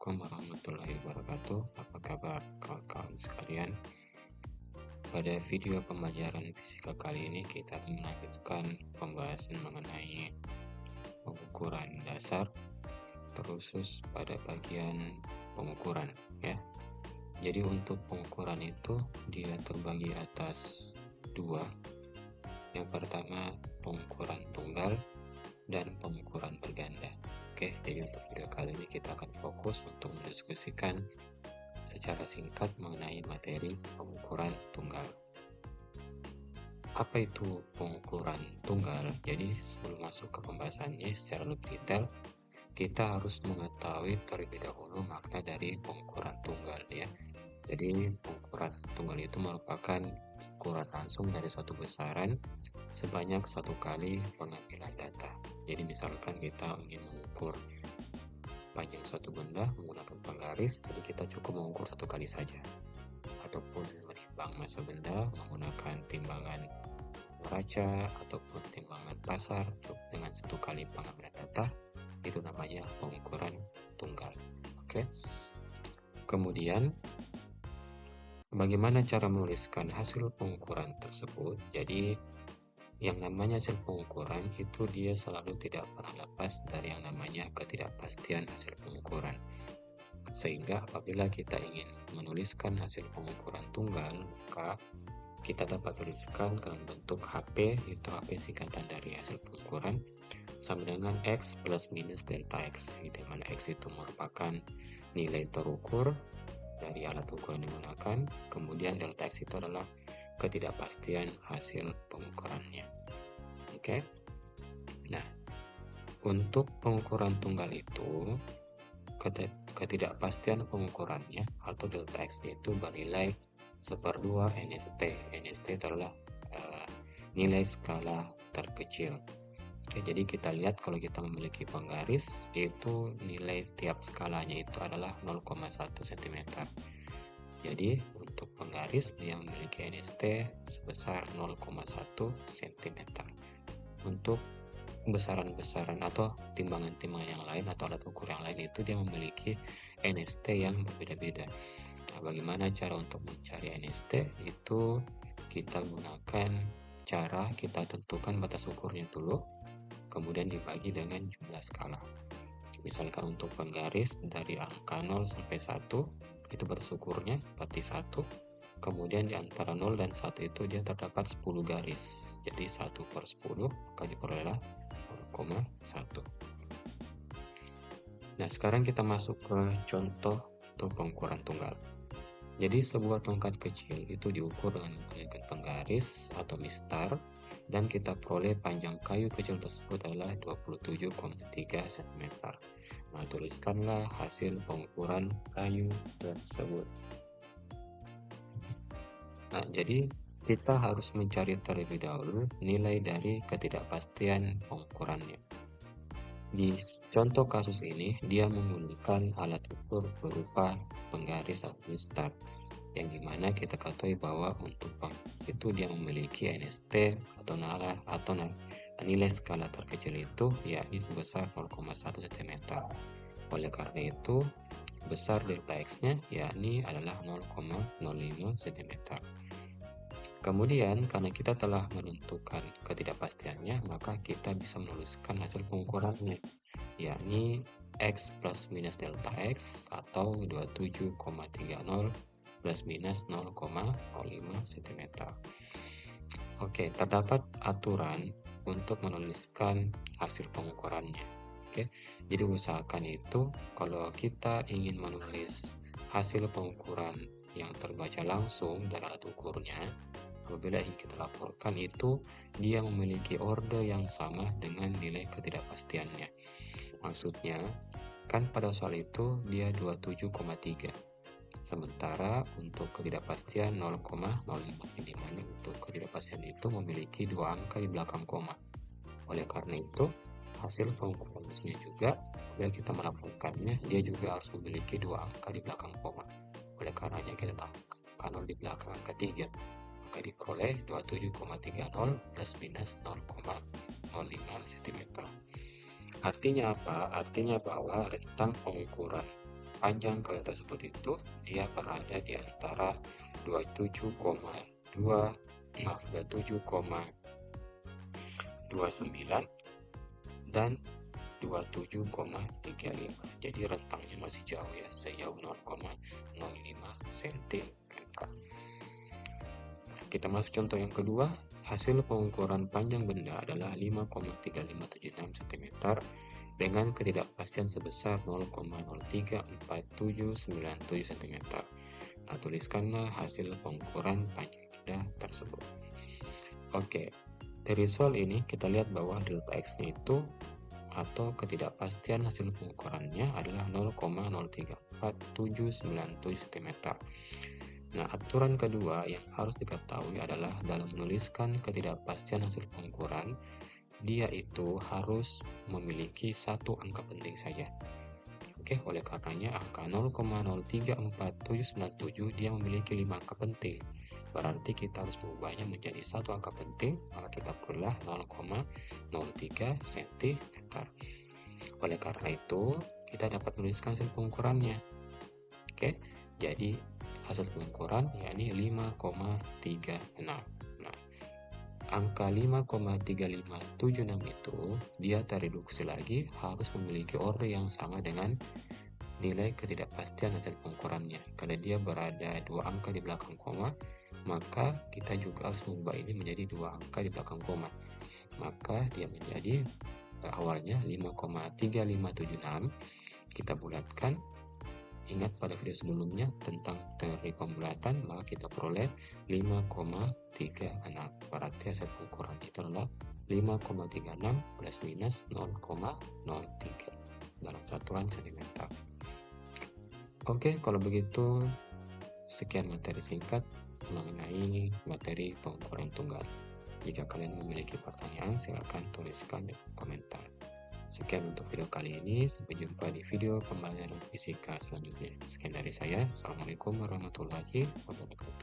Assalamualaikum warahmatullahi wabarakatuh. Apa kabar kawan-kawan sekalian? Pada video pembelajaran fisika kali ini kita akan melanjutkan pembahasan mengenai pengukuran dasar, terkhusus pada bagian pengukuran ya. Jadi untuk pengukuran itu dia terbagi atas dua. Yang pertama pengukuran tunggal dan pengukuran berganda. Oke, jadi untuk video kali ini kita akan fokus untuk mendiskusikan secara singkat mengenai materi pengukuran tunggal. Apa itu pengukuran tunggal? Jadi sebelum masuk ke pembahasannya secara lebih detail, kita harus mengetahui terlebih dahulu makna dari pengukuran tunggal ya. Jadi pengukuran tunggal itu merupakan ukuran langsung dari satu besaran sebanyak satu kali pengambilan data. Jadi misalkan kita ingin mengukur panjang suatu benda menggunakan penggaris, jadi kita cukup mengukur satu kali saja. Ataupun menimbang massa benda menggunakan timbangan neraca ataupun timbangan pasar cukup dengan satu kali pengambilan data, itu namanya pengukuran tunggal. Oke. Kemudian bagaimana cara menuliskan hasil pengukuran tersebut? Jadi yang namanya hasil pengukuran itu dia selalu tidak pernah lepas dari yang namanya ketidakpastian hasil pengukuran. Sehingga apabila kita ingin menuliskan hasil pengukuran tunggal, maka kita dapat tuliskan dalam bentuk HP, itu HP singkatan dari hasil pengukuran, sama dengan X plus minus delta X, di mana X itu merupakan nilai terukur dari alat ukur yang digunakan, kemudian delta X itu adalah ketidakpastian hasil pengukurannya. Oke. Nah, untuk pengukuran tunggal itu ketidakpastian pengukurannya atau delta X itu bernilai 1/2 NST. NST itu adalah nilai skala terkecil. Oke, jadi kita lihat kalau kita memiliki penggaris itu nilai tiap skalanya itu adalah 0,1 cm. Jadi untuk penggaris dia memiliki NST sebesar 0,1 cm. Untuk besaran-besaran atau timbangan-timbangan yang lain atau alat ukur yang lain itu dia memiliki NST yang berbeda-beda. Nah, bagaimana cara untuk mencari NST? Itu kita gunakan cara kita tentukan batas ukurnya dulu, kemudian dibagi dengan jumlah skala. Misalkan untuk penggaris dari angka 0 sampai 1 itu batas ukurnya berarti 1, kemudian di antara 0 dan 1 itu dia terdapat 10 garis, jadi 1/10 maka diperolehlah 0,1. Nah, sekarang kita masuk ke contoh untuk pengukuran tunggal. Jadi sebuah tongkat kecil itu diukur dengan menggunakan penggaris atau mistar, dan kita peroleh panjang kayu kecil tersebut adalah 27,3 cm. Nah, tuliskanlah hasil pengukuran kayu tersebut. Nah, jadi kita harus mencari terlebih dahulu nilai dari ketidakpastian pengukurannya. Di contoh kasus ini, dia menggunakan alat ukur berupa penggaris atau mistar, yang dimana kita ketahui bahwa untuk penggaris itu dia memiliki NST atau nilai skala terkecil itu yakni sebesar 0,1 cm. Oleh karena itu besar delta X-nya yakni adalah 0,05 cm. Kemudian karena kita telah menentukan ketidakpastiannya, maka kita bisa menuliskan hasil pengukurannya yakni X plus minus delta X atau 27,30 plus minus 0,05 cm. Oke, terdapat aturan untuk menuliskan hasil pengukurannya. Oke, jadi usahakan itu kalau kita ingin menulis hasil pengukuran yang terbaca langsung dari alat ukurnya, apabila ingin kita laporkan itu dia memiliki orde yang sama dengan nilai ketidakpastiannya. Maksudnya kan pada soal itu dia 27,3, sementara untuk ketidakpastian 0,05, di mana untuk ketidakpastian itu memiliki dua angka di belakang koma. Oleh karena itu hasil pengukurannya juga bila kita melaporkannya dia juga harus memiliki dua angka di belakang koma. Oleh karenanya kita tambahkan 0 di belakang angka 3, maka diperoleh 27,30 plus minus 0,05 cm. Artinya apa? Artinya bahwa rentang pengukuran panjang kereta tersebut itu dia berada di antara 27,29 dan 27,35. Jadi rentangnya masih jauh ya, sejauh 0,05 cm. Kita masuk contoh yang kedua. Hasil pengukuran panjang benda adalah 5,3576 cm dengan ketidakpastian sebesar 0,034797 cm. Nah, tuliskanlah hasil pengukuran panjang benda tersebut. Oke, dari soal ini kita lihat bahwa delta X-nya itu atau ketidakpastian hasil pengukurannya adalah 0,034797 cm. Nah, aturan kedua yang harus diketahui adalah dalam menuliskan ketidakpastian hasil pengukuran, dia itu harus memiliki satu angka penting saja. Oke, oleh karenanya angka 0,034797 dia memiliki 5 angka penting. Berarti kita harus mengubahnya menjadi satu angka penting, maka kita perlulah 0,03 cm. Oleh karena itu, kita dapat menuliskan hasil pengukurannya. Oke, jadi hasil pengukuran yakni 5,36. Nah, angka 5,3576 itu dia tereduksi lagi harus memiliki order yang sama dengan nilai ketidakpastian hasil pengukurannya. Karena dia berada dua angka di belakang koma, maka kita juga harus mengubah ini menjadi dua angka di belakang koma. Maka dia menjadi awalnya 5,3576. Kita bulatkan. Ingat pada video sebelumnya tentang teori pembulatan, maka kita peroleh 5,36. Berarti hasil pengukuran itu adalah 5,36 plus minus 0,03 dalam satuan cm. Oke, kalau begitu sekian materi singkat mengenai materi pengukuran tunggal. Jika kalian memiliki pertanyaan, silakan tuliskan di komentar. Sekian untuk video kali ini, sampai jumpa di video pembelajaran fisika selanjutnya. Sekian dari saya, Assalamualaikum warahmatullahi wabarakatuh.